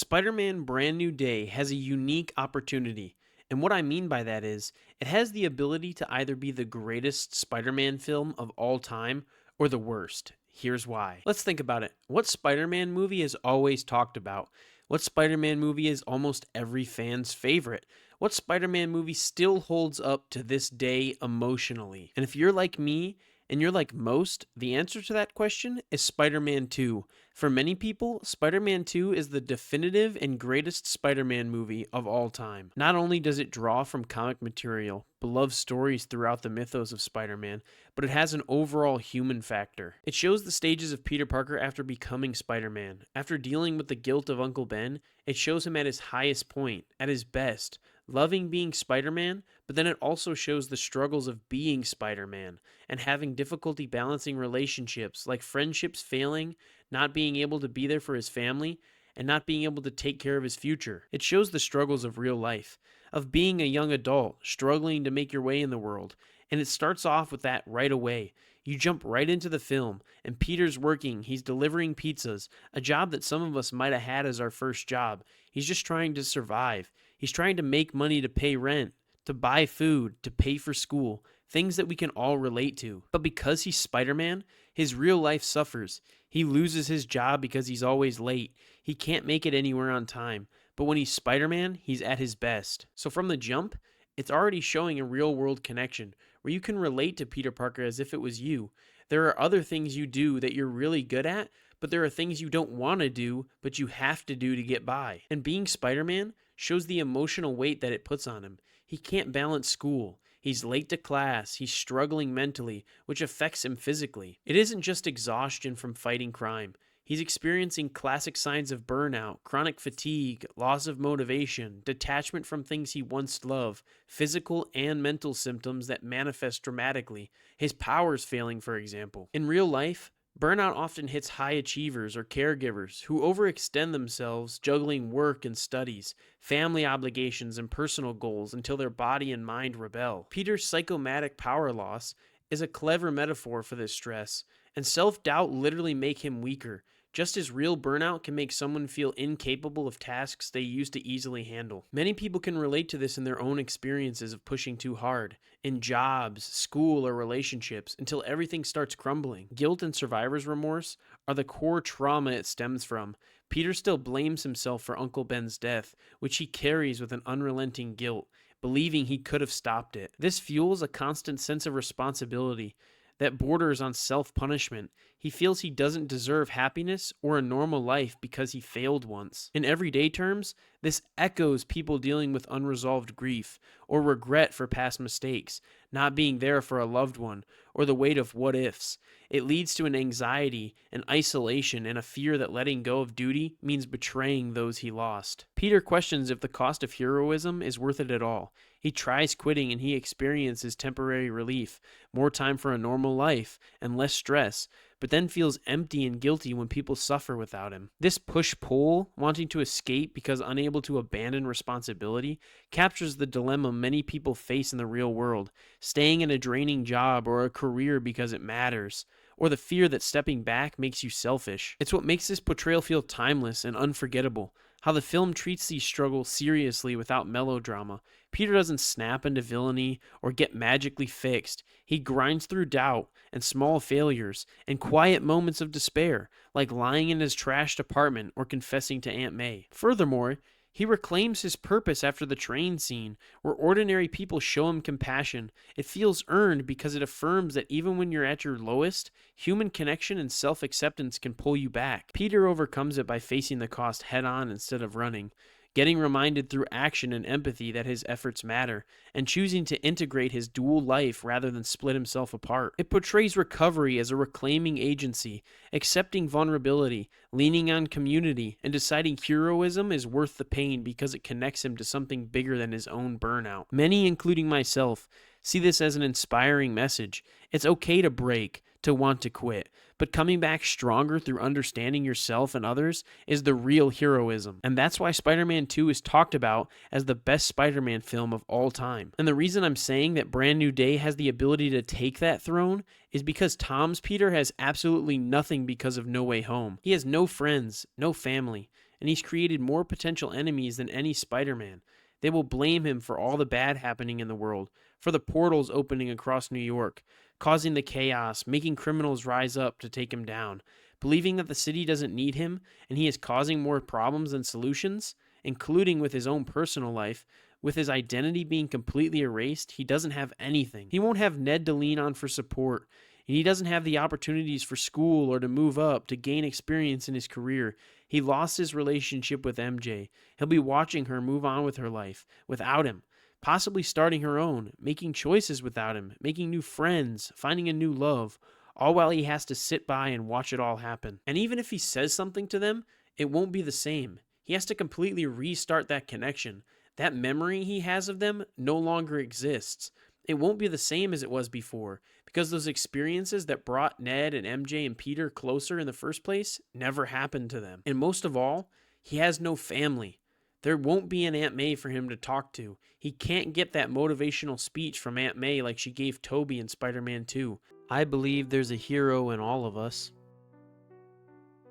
Spider-Man Brand New Day has a unique opportunity. And what I mean by that is, it has the ability to either be the greatest Spider-Man film of all time or the worst. Here's why. Let's think about it. What Spider-Man movie is always talked about? What Spider-Man movie is almost every fan's favorite? What Spider-Man movie still holds up to this day emotionally? And if you're like me, and you're like most, the answer to that question is Spider-Man 2. For many people, Spider-Man 2 is the definitive and greatest Spider-Man movie of all time. Not only does it draw from comic material, beloved stories throughout the mythos of Spider-Man, but it has an overall human factor. It shows the stages of Peter Parker after becoming Spider-Man. After dealing with the guilt of Uncle Ben, it shows him at his highest point, at his best, loving being Spider-Man, but then it also shows the struggles of being Spider-Man and having difficulty balancing relationships, like friendships failing, not being able to be there for his family, and not being able to take care of his future. It shows the struggles of real life, of being a young adult, struggling to make your way in the world, and it starts off with that right away. You jump right into the film, and Peter's working, he's delivering pizzas, a job that some of us might have had as our first job. He's just trying to survive. He's trying to make money to pay rent, to buy food, to pay for school, things that we can all relate to. But because he's Spider-Man, his real life suffers. He loses his job because he's always late. He can't make it anywhere on time. But when he's Spider-Man, he's at his best. So from the jump, it's already showing a real world connection where you can relate to Peter Parker as if it was you. There are other things you do that you're really good at, but there are things you don't want to do, but you have to do to get by. And being Spider-Man shows the emotional weight that it puts on him. He can't balance school. He's late to class. He's struggling mentally, which affects him physically. It isn't just exhaustion from fighting crime. He's experiencing classic signs of burnout, chronic fatigue, loss of motivation, detachment from things he once loved, physical and mental symptoms that manifest dramatically. His powers failing, for example. In real life, burnout often hits high achievers or caregivers who overextend themselves juggling work and studies, family obligations, and personal goals until their body and mind rebel. Peter's psychomatic power loss is a clever metaphor for this stress, and self-doubt literally make him weaker, just as real burnout can make someone feel incapable of tasks they used to easily handle. Many people can relate to this in their own experiences of pushing too hard, in jobs, school, or relationships, until everything starts crumbling. Guilt and survivor's remorse are the core trauma it stems from. Peter still blames himself for Uncle Ben's death, which he carries with an unrelenting guilt, believing he could have stopped it. This fuels a constant sense of responsibility that borders on self-punishment. He feels he doesn't deserve happiness or a normal life because he failed once. In everyday terms, this echoes people dealing with unresolved grief or regret for past mistakes, not being there for a loved one, or the weight of what ifs. It leads to an anxiety, an isolation, and a fear that letting go of duty means betraying those he lost. Peter questions if the cost of heroism is worth it at all. He tries quitting and he experiences temporary relief, more time for a normal life, and less stress, but then feels empty and guilty when people suffer without him. This push-pull, wanting to escape because unable to abandon responsibility, captures the dilemma many people face in the real world, staying in a draining job or a career because it matters, or the fear that stepping back makes you selfish. It's what makes this portrayal feel timeless and unforgettable, how the film treats these struggles seriously without melodrama. Peter doesn't snap into villainy or get magically fixed. He grinds through doubt and small failures and quiet moments of despair, like lying in his trashed apartment or confessing to Aunt May. Furthermore, he reclaims his purpose after the train scene, where ordinary people show him compassion. It feels earned because it affirms that even when you're at your lowest, human connection and self-acceptance can pull you back. Peter overcomes it by facing the cost head-on instead of running, getting reminded through action and empathy that his efforts matter, and choosing to integrate his dual life rather than split himself apart. It portrays recovery as a reclaiming agency, accepting vulnerability, leaning on community, and deciding heroism is worth the pain because it connects him to something bigger than his own burnout. Many, including myself, see this as an inspiring message. It's okay to break, to want to quit, but coming back stronger through understanding yourself and others is the real heroism. And that's why Spider-Man 2 is talked about as the best Spider-Man film of all time. And the reason I'm saying that Brand New Day has the ability to take that throne is because Tom's Peter has absolutely nothing because of No Way Home. He has no friends, no family, and he's created more potential enemies than any Spider-Man. They will blame him for all the bad happening in the world, for the portals opening across New York, causing the chaos, making criminals rise up to take him down, believing that the city doesn't need him and he is causing more problems than solutions, including with his own personal life. With his identity being completely erased, he doesn't have anything. He won't have Ned to lean on for support, and he doesn't have the opportunities for school or to move up to gain experience in his career. He lost his relationship with MJ. He'll be watching her move on with her life without him, possibly starting her own, making choices without him, making new friends, finding a new love, all while he has to sit by and watch it all happen. And even if he says something to them, it won't be the same. He has to completely restart that connection. That memory he has of them no longer exists. It won't be the same as it was before, because those experiences that brought Ned and MJ and Peter closer in the first place never happened to them. And most of all, he has no family. There won't be an Aunt May for him to talk to. He can't get that motivational speech from Aunt May like she gave Tobey in Spider-Man 2. I believe there's a hero in all of us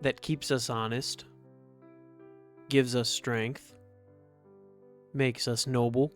that keeps us honest, gives us strength, makes us noble.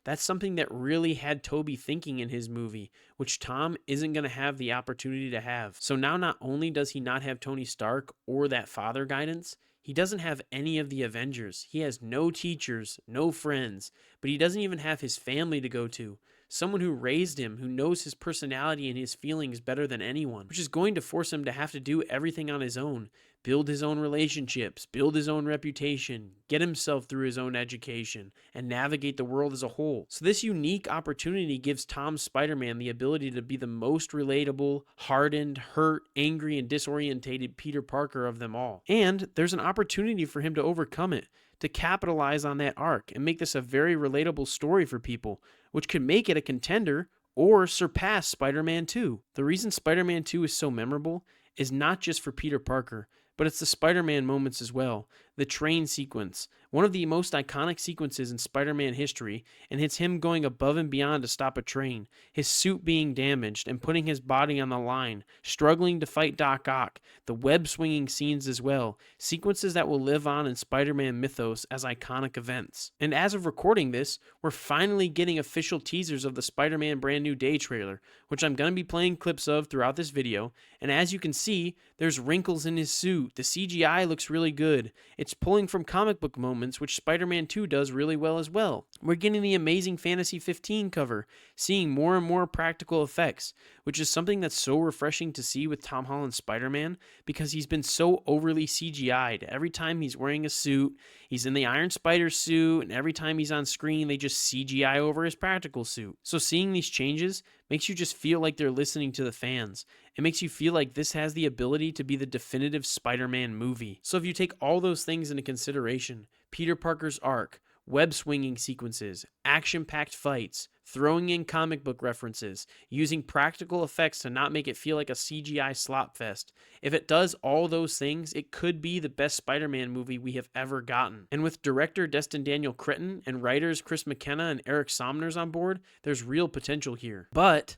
That's something that really had Tobey thinking in his movie, which Tom isn't going to have the opportunity to have. So now not only does he not have Tony Stark or that father guidance, he doesn't have any of the Avengers. He has no teachers, no friends, but he doesn't even have his family to go to. Someone who raised him, who knows his personality and his feelings better than anyone, which is going to force him to have to do everything on his own. Build his own relationships, build his own reputation, get himself through his own education, and navigate the world as a whole. So this unique opportunity gives Tom's Spider-Man the ability to be the most relatable, hardened, hurt, angry, and disorientated Peter Parker of them all. And there's an opportunity for him to overcome it, to capitalize on that arc and make this a very relatable story for people, which could make it a contender or surpass Spider-Man 2. The reason Spider-Man 2 is so memorable is not just for Peter Parker, but it's the Spider-Man moments as well. The train sequence, one of the most iconic sequences in Spider-Man history, and it's him going above and beyond to stop a train, his suit being damaged and putting his body on the line, struggling to fight Doc Ock, the web-swinging scenes as well, sequences that will live on in Spider-Man mythos as iconic events. And as of recording this, we're finally getting official teasers of the Spider-Man Brand New Day trailer, which I'm going to be playing clips of throughout this video, and as you can see, there's wrinkles in his suit, the CGI looks really good, it's pulling from comic book moments, which Spider-Man 2 does really well as well. We're getting the Amazing Fantasy 15 cover, seeing more and more practical effects, which is something that's so refreshing to see with Tom Holland's Spider-Man, because he's been so overly CGI'd. Every time he's wearing a suit, he's in the Iron Spider suit, and every time he's on screen, they just CGI over his practical suit. So seeing these changes makes you just feel like they're listening to the fans. It makes you feel like this has the ability to be the definitive Spider-Man movie. So if you take all those things into consideration, Peter Parker's arc, web-swinging sequences, action-packed fights, throwing in comic book references, using practical effects to not make it feel like a CGI slop fest. If it does all those things, it could be the best Spider-Man movie we have ever gotten. And with director Destin Daniel Cretton and writers Chris McKenna and Eric Somners on board, there's real potential here. But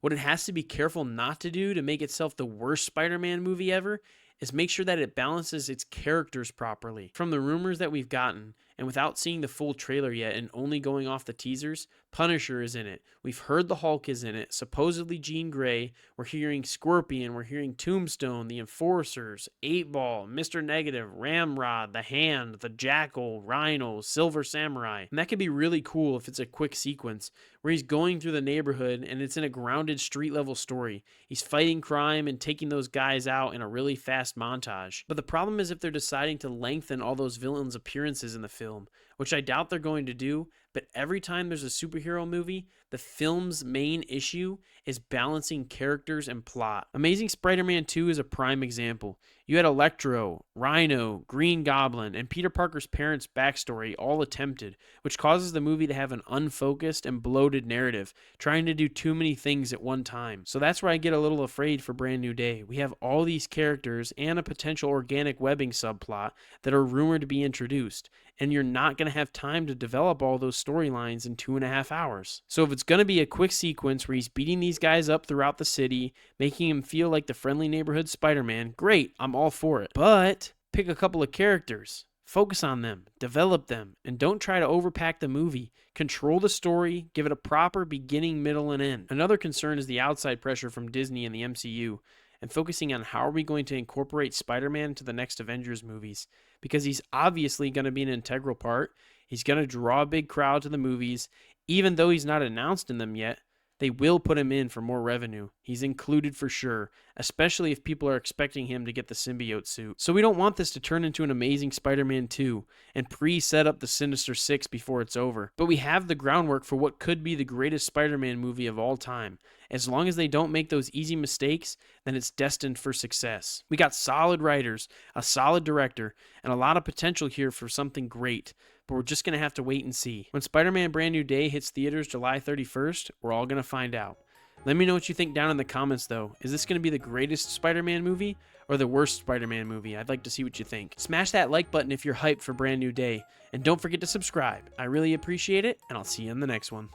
what it has to be careful not to do to make itself the worst Spider-Man movie ever is make sure that it balances its characters properly. From the rumors that we've gotten, and without seeing the full trailer yet and only going off the teasers, Punisher is in it. We've heard the Hulk is in it, supposedly Jean Grey. We're hearing Scorpion, we're hearing Tombstone, the Enforcers, 8-Ball, Mr. Negative, Ramrod, the Hand, the Jackal, Rhino, Silver Samurai. And that could be really cool if it's a quick sequence where he's going through the neighborhood and it's in a grounded street level story. He's fighting crime and taking those guys out in a really fast montage. But the problem is if they're deciding to lengthen all those villains' appearances in the film, which I doubt they're going to do, but every time there's a superhero movie, the film's main issue is balancing characters and plot. Amazing Spider-Man 2 is a prime example. You had Electro, Rhino, Green Goblin, and Peter Parker's parents' backstory all attempted, which causes the movie to have an unfocused and bloated narrative, trying to do too many things at one time. So that's where I get a little afraid for Brand New Day. We have all these characters and a potential organic webbing subplot that are rumored to be introduced, and you're not going to have time to develop all those storylines in 2.5 hours. So if it's going to be a quick sequence where he's beating these guys up throughout the city, making him feel like the friendly neighborhood Spider-Man, great, I'm all for it. But pick a couple of characters, Focus on them, develop them, and don't try to overpack the movie. Control the story, give it a proper beginning, middle, and end. Another concern is the outside pressure from Disney and the MCU, and focusing on how are we going to incorporate Spider-Man into the next Avengers movies, because he's obviously going to be an integral part. He's going to draw a big crowd to the movies, even though he's not announced in them yet. They will put him in for more revenue. He's included for sure, especially if people are expecting him to get the symbiote suit. So we don't want this to turn into an amazing Spider-Man 2 and pre-set up the Sinister Six before it's over. But we have the groundwork for what could be the greatest Spider-Man movie of all time. As long as they don't make those easy mistakes, then it's destined for success. We got solid writers, a solid director, and a lot of potential here for something great. But we're just going to have to wait and see. When Spider-Man Brand New Day hits theaters July 31st, we're all going to find out. Let me know what you think down in the comments, though. Is this going to be the greatest Spider-Man movie or the worst Spider-Man movie? I'd like to see what you think. Smash that like button if you're hyped for Brand New Day. And don't forget to subscribe. I really appreciate it, and I'll see you in the next one.